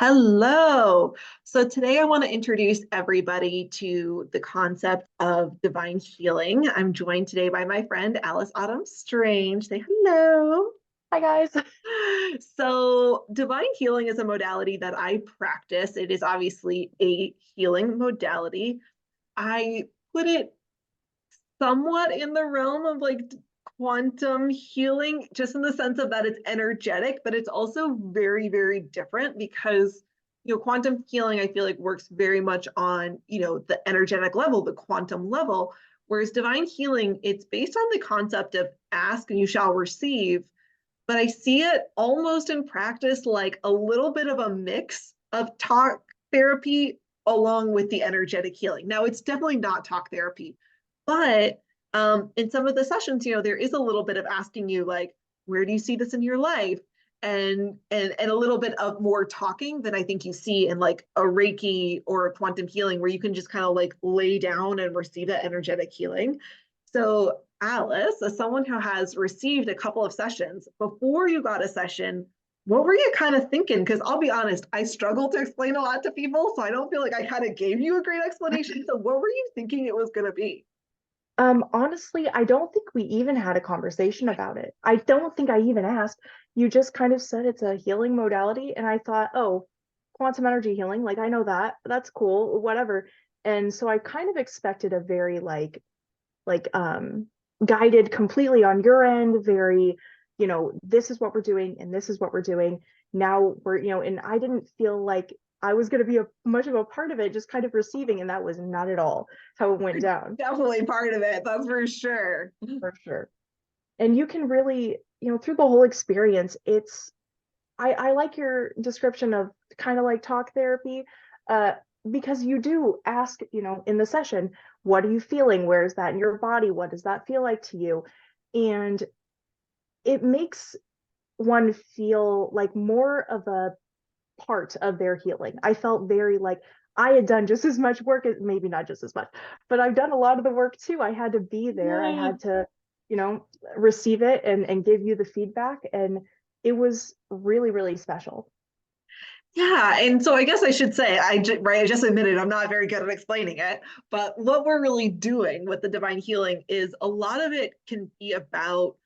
Hello. So today I want to introduce everybody to the concept of divine healing. I'm joined today by my friend Alice Autum Strange. Say hello. Hi guys. So divine healing is a modality that I practice. It is obviously a healing modality. I put it somewhat in the realm of like quantum healing, just in the sense of that it's energetic, but it's also very, very different because quantum healing, I feel like works very much on, the energetic level, the quantum level. Whereas divine healing, it's based on the concept of ask and you shall receive. But I see it almost in practice like a little bit of a mix of talk therapy along with the energetic healing. Now, it's definitely not talk therapy, but in some of the sessions, there is a little bit of asking you like, where do you see this in your life? And a little bit of more talking than I think you see in like a Reiki or a quantum healing, where you can just kind of like lay down and receive that energetic healing. So Alice, as someone who has received a couple of sessions, before you got a session, what were you kind of thinking? Because I'll be honest, I struggle to explain a lot to people, so I don't feel like I kind of gave you a great explanation. So what were you thinking it was going to be? Honestly, I don't think we even had a conversation about it. I don't think I even asked. You just kind of said it's a healing modality, and I thought, oh, quantum energy healing, like I know that. That's cool, whatever. And so I kind of expected a very like guided completely on your end, very, this is what we're doing and this is what we're doing. Now and I didn't feel like I was going to be much of a part of it, just kind of receiving, and that was not at all how it went down. Definitely part of it, that's for sure. For sure. And you can really, through the whole experience, I like your description of kind of like talk therapy, uh, because you do ask, in the session, what are you feeling? Where is that in your body? What does that feel like to you? And it makes one feel like more of a part of their healing. I felt very like I had done just as much work as, maybe not just as much, but I've done a lot of the work too. I had to be there. I Yeah. had to, receive it and give you the feedback. And it was really, really special. Yeah, and so I guess I should say, right, I just admitted I'm not very good at explaining it, but what we're really doing with the divine healing is a lot of it can be about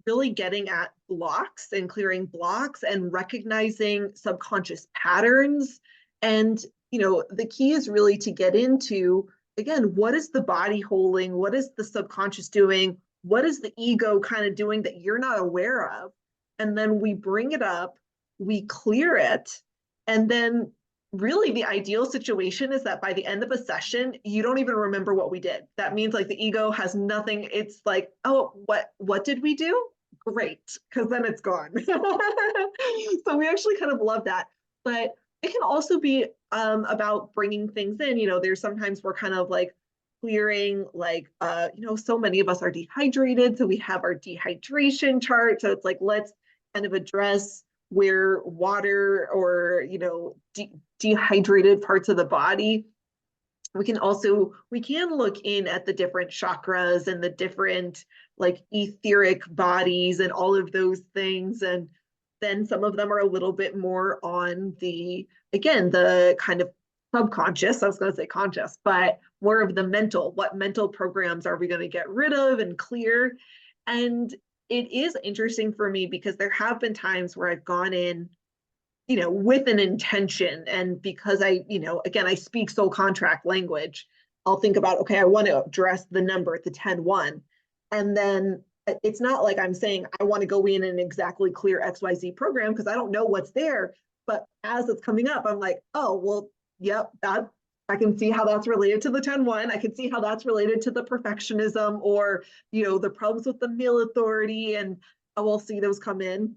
really getting at blocks and clearing blocks and recognizing subconscious patterns. And, the key is really to get into, again, what is the body holding? What is the subconscious doing? What is the ego kind of doing that you're not aware of? And then we bring it up, we clear it, and then really the ideal situation is that by the end of a session you don't even remember what we did. That means like the ego has nothing. It's like, oh, what did we do? Great, because then it's gone. So we actually kind of love that. But it can also be about bringing things in. There's sometimes we're kind of like clearing, like, so many of us are dehydrated. So we have our dehydration chart. So it's like, let's kind of address where water or, dehydrated parts of the body. We can look in at the different chakras and the different like etheric bodies and all of those things. And then some of them are a little bit more on the, again, the kind of subconscious. I was going to say conscious, but more of the mental. What mental programs are we going to get rid of and clear? And it is interesting for me because there have been times where I've gone in, with an intention. And because again, I speak soul contract language, I'll think about, okay, I want to address the number, the 10-1. And then it's not like I'm saying I want to go in and exactly clear XYZ program because I don't know what's there. But as it's coming up, I'm like, oh, well, yep, that I can see how that's related to the 10-1. I can see how that's related to the perfectionism or, the problems with the male authority. And I will see those come in.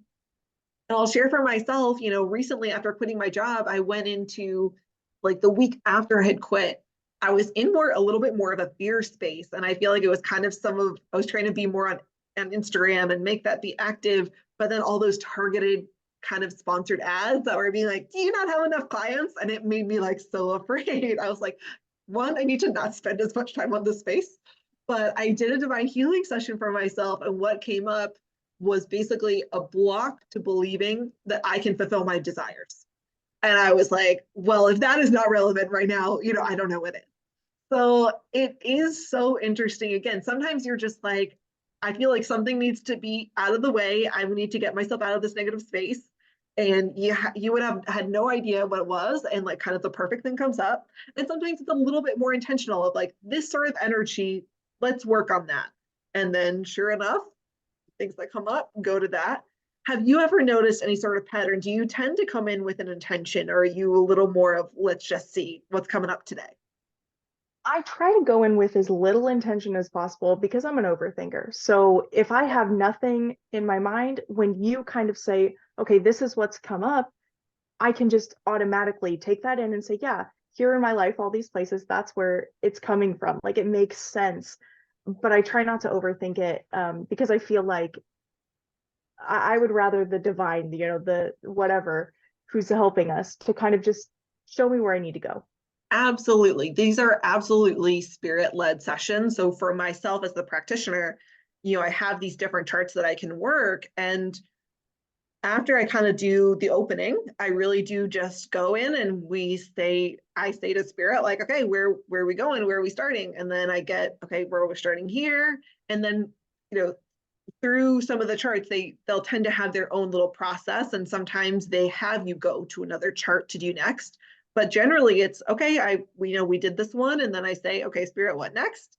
And I'll share for myself, recently after quitting my job, I went into like the week after I had quit. I was in a little bit more of a fear space. And I feel like it was kind of I was trying to be more on Instagram and make that be active. But then all those targeted kind of sponsored ads that were being like, do you not have enough clients? And it made me like so afraid. I was like, one, I need to not spend as much time on this space. But I did a divine healing session for myself. And what came up was basically a block to believing that I can fulfill my desires. And I was like, well, if that is not relevant right now, I don't know what is. So it is so interesting. Again, sometimes you're just like, I feel like something needs to be out of the way. I need to get myself out of this negative space. And you would have had no idea what it was. And like kind of the perfect thing comes up. And sometimes it's a little bit more intentional of like this sort of energy, let's work on that. And then sure enough, things that come up, go to that. Have you ever noticed any sort of pattern? Do you tend to come in with an intention, or are you a little more of let's just see what's coming up today? I try to go in with as little intention as possible because I'm an overthinker. So if I have nothing in my mind, when you kind of say, okay, this is what's come up, I can just automatically take that in and say, yeah, here in my life, all these places, that's where it's coming from. Like it makes sense. But I try not to overthink it because I feel like I would rather the divine, the whatever who's helping us to kind of just show me where I need to go. Absolutely. These are absolutely spirit-led sessions. So for myself as the practitioner, I have these different charts that I can work. And after I kind of do the opening, I really do just go in and I say to spirit, like, okay, where are we going? Where are we starting? And then I get, okay, where we're starting here. And then, through some of the charts, they'll tend to have their own little process. And sometimes they have you go to another chart to do next. But generally it's okay, we did this one, and then I say, okay, spirit, what next?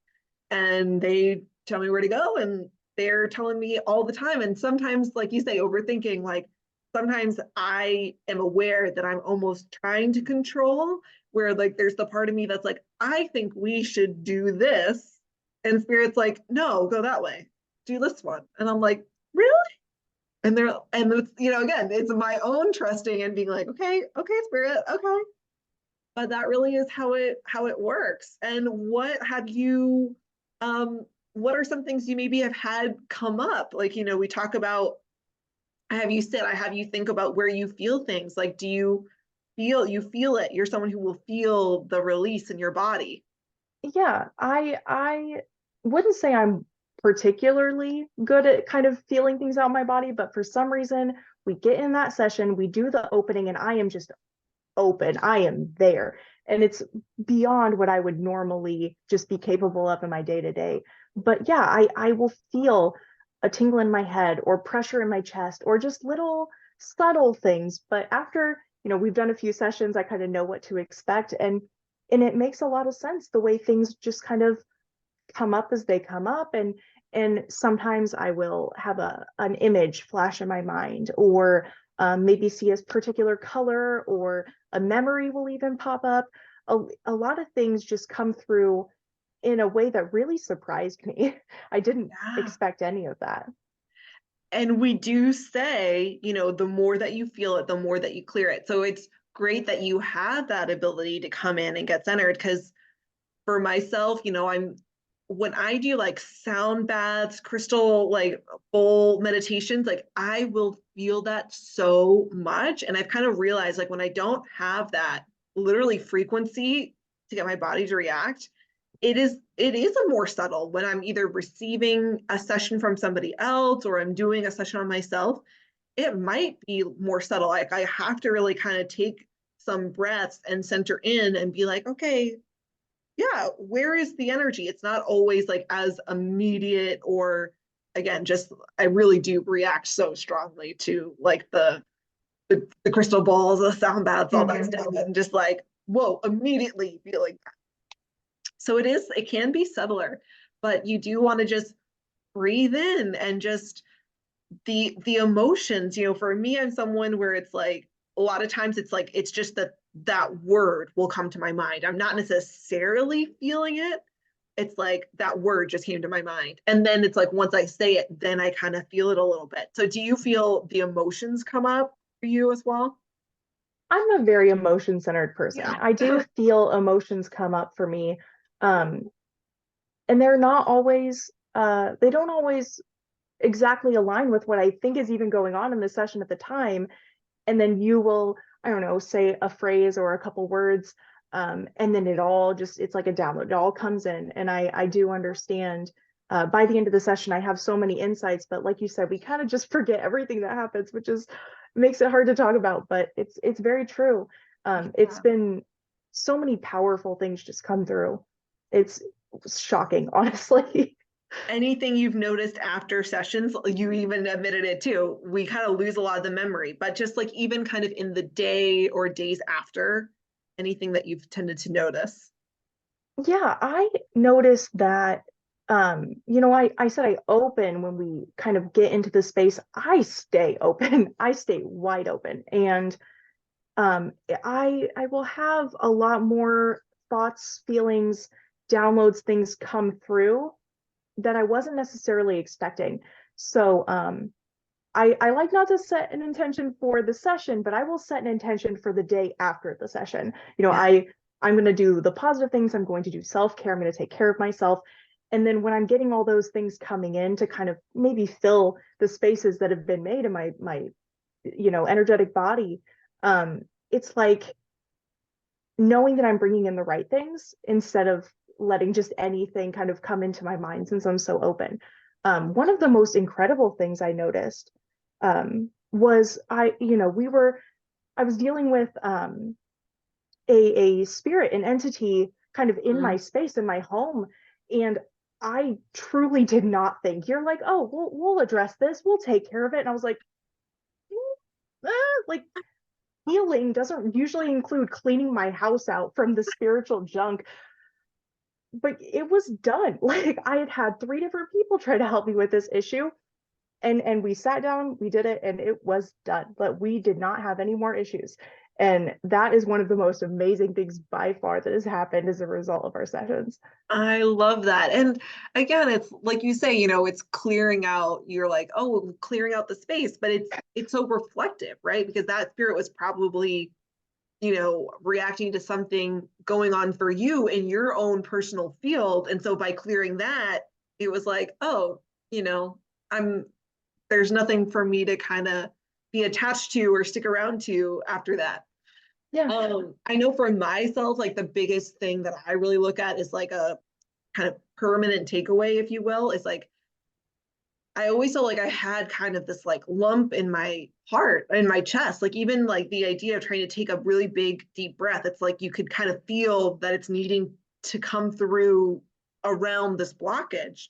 And they tell me where to go, and they're telling me all the time. And sometimes, like you say, overthinking, like sometimes I am aware that I'm almost trying to control, where like there's the part of me that's like, I think we should do this. And spirit's like, no, go that way, do this one. And I'm like, really? And it's, again, it's my own trusting and being like, okay, spirit, okay. But that really is how it works. And what are some things you maybe have had come up? Like, we talk about, I have you think about where you feel things. Like, do you feel it? You're someone who will feel the release in your body. Yeah, I wouldn't say I'm particularly good at kind of feeling things out in my body, but for some reason we get in that session, we do the opening, and I am just open. I am there. And it's beyond what I would normally just be capable of in my day to day. But yeah, I will feel a tingle in my head or pressure in my chest or just little subtle things. But after, we've done a few sessions, I kind of know what to expect. And it makes a lot of sense the way things just kind of come up as they come up. And sometimes I will have an image flash in my mind, or maybe see a particular color, or a memory will even pop up. A lot of things just come through in a way that really surprised me. I didn't Yeah. expect any of that. And we do say, the more that you feel it, the more that you clear it. So it's great that you have that ability to come in and get centered. Because for myself, when I do like sound baths, crystal like bowl meditations, like I will feel that so much. And I've kind of realized like when I don't have that literally frequency to get my body to react, it is a more subtle when I'm either receiving a session from somebody else or I'm doing a session on myself. It might be more subtle. Like I have to really kind of take some breaths and center in and be like, okay, yeah, where is the energy? It's not always like as immediate, or again, just I really do react so strongly to like the crystal balls, the sound baths, all that Mm-hmm. stuff, and just like, whoa, immediately feeling that. So it can be subtler, but you do want to just breathe in and just the emotions. For me, I'm someone where it's like a lot of times it's like it's just that word will come to my mind. I'm not necessarily feeling it. It's like that word just came to my mind. And then it's like once I say it, then I kind of feel it a little bit. So do you feel the emotions come up for you as well? I'm a very emotion centered person. Yeah. I do feel emotions come up for me. Um, and they're not always, they don't always exactly align with what I think is even going on in the session at the time. And then you will, I don't know, say a phrase or a couple words, and then it's like a download. It all comes in, and I do understand by the end of the session, I have so many insights, but like you said, we kind of just forget everything that happens, which is makes it hard to talk about, but it's very true. It's Yeah. been so many powerful things just come through. It's shocking, honestly. Anything you've noticed after sessions, you even admitted it too, we kind of lose a lot of the memory, but just like even kind of in the day or days after, anything that you've tended to notice? Yeah, I noticed that, I said I open when we kind of get into the space. I stay open. I stay wide open. And I will have a lot more thoughts, feelings, downloads, things come through that I wasn't necessarily expecting. So I like not to set an intention for the session, but I will set an intention for the day after the session. Yeah. I'm going to do the positive things. I'm going to do self-care. I'm going to take care of myself. And then when I'm getting all those things coming in to kind of maybe fill the spaces that have been made in my energetic body, it's like knowing that I'm bringing in the right things instead of letting just anything kind of come into my mind since I'm so open. One of the most incredible things I noticed was I was dealing with a spirit, an entity kind of in my Mhm. space, in my home. And I truly did not think you're like, oh, we'll address this, we'll take care of it. And I was like, like healing doesn't usually include cleaning my house out from the spiritual junk, but it was done. Like I had had three different people try to help me with this issue, and we sat down, we did it, and it was done. But we did not have any more issues. And that is one of the most amazing things by far that has happened as a result of our sessions. I love that. And again, it's like you say, it's clearing out, you're like, oh, clearing out the space, but it's so reflective, right? Because that spirit was probably, reacting to something going on for you in your own personal field. And so by clearing that, it was like, oh, you know, I'm there's nothing for me to kind of be attached to or stick around to after that. Yeah. I know for myself, like the biggest thing that I really look at is like a kind of permanent takeaway, if you will, is like I always felt like I had kind of this like lump in my heart, in my chest. Like even like the idea of trying to take a really big deep breath, it's like you could kind of feel that it's needing to come through around this blockage.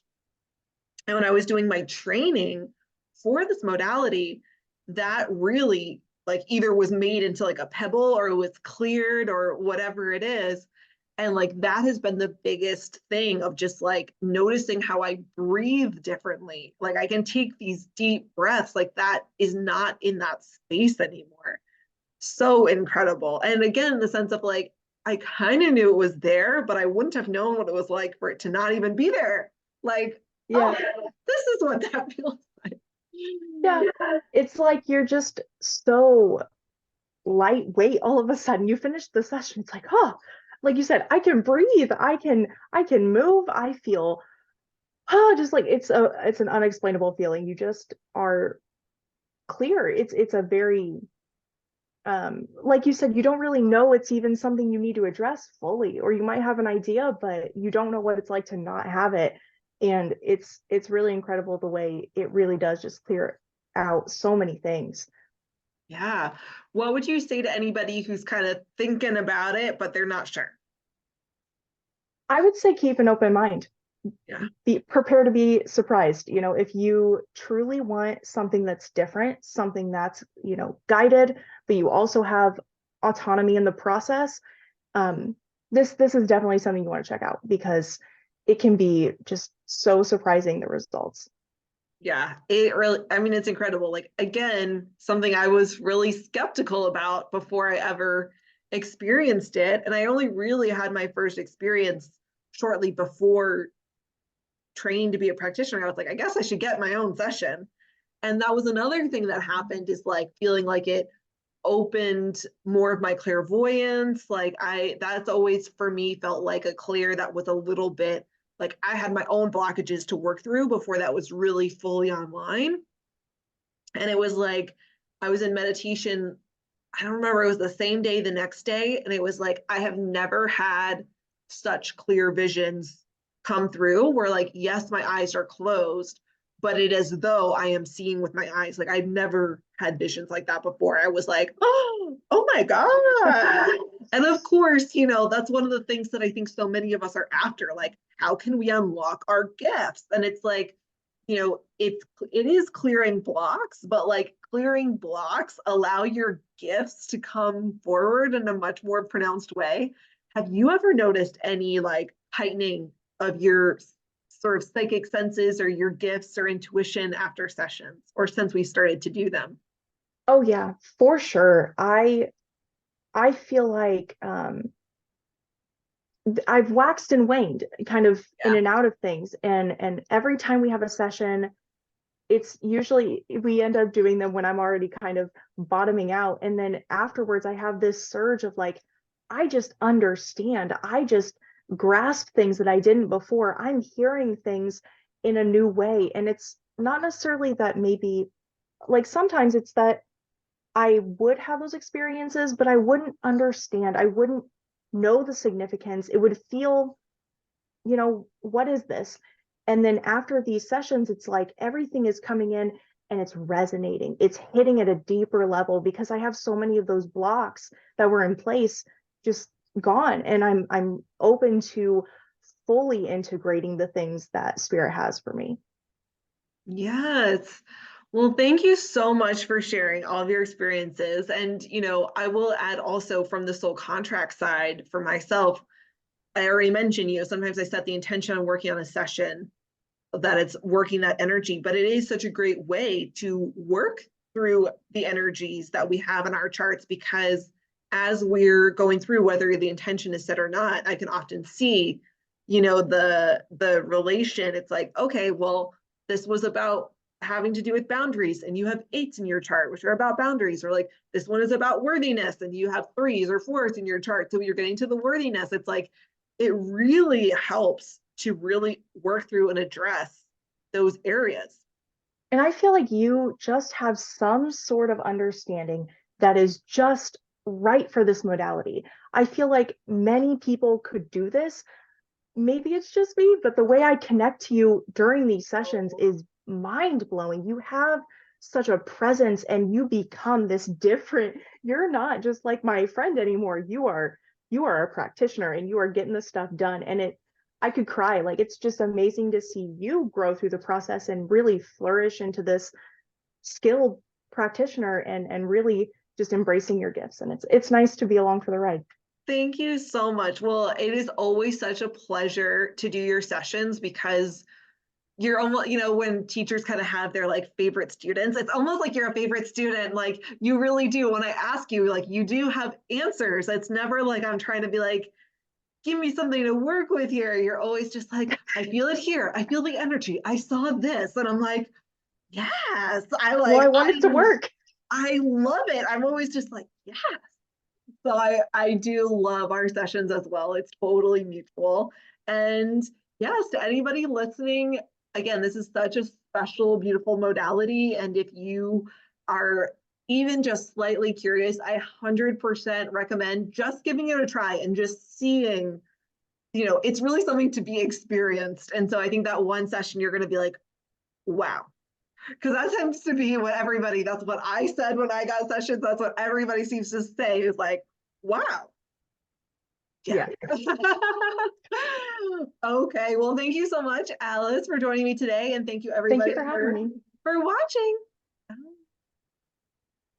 And when I was doing my training for this modality, that really like either was made into like a pebble or it was cleared or whatever it is. And like that has been the biggest thing of just like noticing how I breathe differently. Like I can take these deep breaths, like that is not in that space anymore. So incredible. And again, in the sense of like, I kind of knew it was there, but I wouldn't have known what it was like for it to not even be there. Like, oh, Yeah. this is what that feels like. Yeah. It's like you're just so lightweight all of a sudden. You finish the session, it's like, oh, like you said, I can breathe, I can move, I feel just like it's an unexplainable feeling. You just are clear. It's a very like you said, you don't really know it's even something you need to address fully, or you might have an idea, but you don't know what it's like to not have it. And it's really incredible the way it really does just clear out so many things. Yeah. What would you say to anybody who's kind of thinking about it, but they're not sure? I would say keep an open mind. Yeah. Be prepared to be surprised. If you truly want something that's different, something that's guided, but you also have autonomy in the process, this is definitely something you want to check out because it can be just so surprising, the results. Yeah. It really, I mean, it's incredible. Like, again, something I was really skeptical about before I ever experienced it. And I only really had my first experience shortly before training to be a practitioner. I was like, I guess I should get my own session. And that was another thing that happened is like feeling like it opened more of my clairvoyance. Like that's always for me felt like a clear that was a little bit like I had my own blockages to work through before that was really fully online. And it was like I was in meditation. I don't remember, it was the same day, the next day. And it was like, I have never had such clear visions come through where like, yes, my eyes are closed, but it is as though I am seeing with my eyes. Like I've never had visions like that before. I was like, oh my God. And of course, that's one of the things that I think so many of us are after. Like, how can we unlock our gifts? And it's like, it is clearing blocks, but like clearing blocks allow your gifts to come forward in a much more pronounced way. Have you ever noticed any like heightening of your sort of psychic senses or your gifts or intuition after sessions or since we started to do them? Oh yeah, for sure. I feel like I've waxed and waned kind of in Yeah. and out of things. And every time we have a session, it's usually we end up doing them when I'm already kind of bottoming out. And then afterwards, I have this surge of like, I just understand. I just grasp things that I didn't before. I'm hearing things in a new way. And it's not necessarily that maybe, like sometimes it's that I would have those experiences, but I wouldn't understand. I wouldn't know the significance. It would feel, what is this? And then after these sessions, it's like everything is coming in and it's resonating. It's hitting at a deeper level because I have so many of those blocks that were in place just gone. And I'm open to fully integrating the things that spirit has for me. Yes. Well, thank you so much for sharing all of your experiences. And, I will add also from the soul contract side for myself, I already mentioned, sometimes I set the intention on working on a session that it's working that energy, but it is such a great way to work through the energies that we have in our charts because as we're going through, whether the intention is set or not, I can often see, the relation. It's like, okay, well, this was about having to do with boundaries and you have 8s in your chart which are about boundaries, or like this one is about worthiness and you have 3s or 4s in your chart, so you're getting to the worthiness. It's like it really helps to really work through and address those areas. And I feel like you just have some sort of understanding that is just right for this modality. I feel like many people could do this. Maybe it's just me, but the way I connect to you during these sessions is mind blowing. You have such a presence and you become this different. You're not just like my friend anymore. You are a practitioner and you are getting the stuff done. And I could cry. Like it's just amazing to see you grow through the process and really flourish into this skilled practitioner and really just embracing your gifts. And it's nice to be along for the ride. Thank you so much. Well, it is always such a pleasure to do your sessions because you're almost, when teachers kind of have their like favorite students, it's almost like you're a favorite student. Like you really do. When I ask you, like you do have answers. It's never like I'm trying to be like, give me something to work with here. You're always just like, I feel it here. I feel the energy. I saw this. And I'm like, yes, Well, I want it to work. I love it. I'm always just like, yes. So I do love our sessions as well. It's totally mutual. And yes, to anybody listening, again, this is such a special, beautiful modality. And if you are even just slightly curious, I 100% recommend just giving it a try and just seeing, it's really something to be experienced. And so I think that one session you're going to be like, wow. Because that tends to be that's what I said when I got sessions. That's what everybody seems to say is like, wow. Yeah. Yeah. Okay. Well, thank you so much, Alice, for joining me today. And thank you Thank you everybody for having me. for watching.